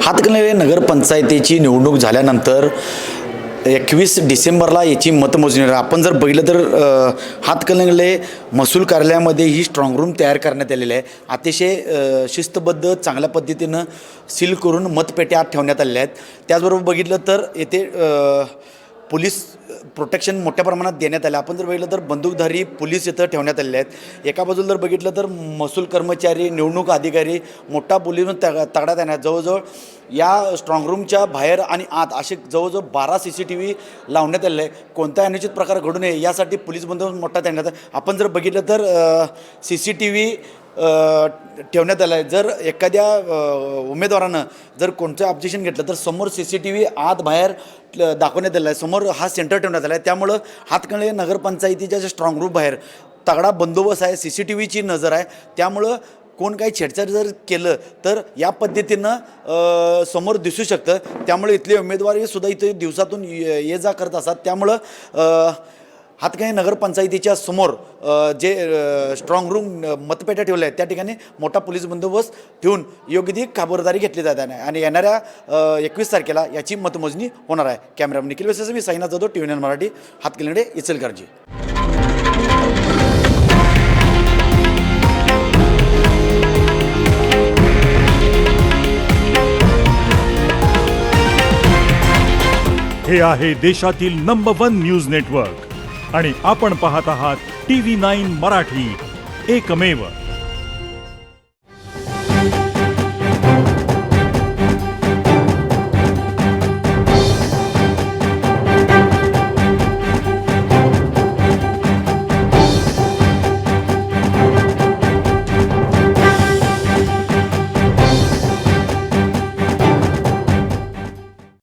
हातकणंगले नगरपंचायतीची निवडणूक झाल्यानंतर 21 डिसेंबरला याची मतमोजणी होणार. आपण जर बघितलं तर हातकणंगले महसूल कार्यालयामध्ये ही स्ट्रॉंग रूम तयार करण्यात आलेली आहे. अतिशय शिस्तबद्ध चांगल्या पद्धतीनं सील करून मतपेट्या आत ठेवण्यात आलेल्या आहेत. त्याचबरोबर बघितलं तर येथे पोलीस प्रोटेक्शन मोठ्या प्रमाणात देण्यात आलं. आपण जर बघितलं तर बंदूकधारी पोलीस इथं ठेवण्यात आलेले आहेत. एका बाजूला जर बघितलं तर महसूल कर्मचारी, निवडणूक अधिकारी, मोठा पोलीस तगडा देण्यात. जवळजवळ या स्ट्रॉंग रूमच्या बाहेर आणि आत असे जवळजवळ 12 CCTV लावण्यात आलेले आहे. कोणताही अनुचित प्रकार घडू नये यासाठी पोलीस बंदोबस्त मोठा देण्यात आहे. आपण जर बघितलं तर CCTV ठेवण्यात आलं आहे. जर एखाद्या उमेदवारानं जर कोणतं ऑब्जेक्शन घेतलं तर समोर CCTV आत बाहेर दाखवण्यात आलं आहे. समोर हा सेंटर ठेवण्यात आला आहे. त्यामुळं हातकणंगले नगरपंचायतीच्या जे स्ट्रॉंग रूम बाहेर तगडा बंदोबस्त आहे, CCTVची नजर आहे. त्यामुळं कोण काही छेडछाड जर केलं तर या पद्धतीनं समोर दिसू शकतं. त्यामुळे इथले उमेदवारीसुद्धा इथे दिवसातून ये जा करत असतात. त्यामुळं हातकणंगले नगरपंचायतीच्या समोर जे स्ट्रॉंग रूम मतपेट्या ठेवल्या आहेत त्या ठिकाणी मोठा पोलीस बंदोबस्त ठेवून योग्य ती खबरदारी घेतली जात आहे. आणि येणाऱ्या 21 तारखेला याची मतमोजणी होणार आहे. कॅमेरामन निखिल वेसेस, मी साईनाथ जाधव, TVN मराठी, हातकणंगले, इचलकरंजी. हे आहे देशातील नंबर 1 न्यूज नेटवर्क आणि आपण पाहत आहात TV9 मराठी, एकमेव.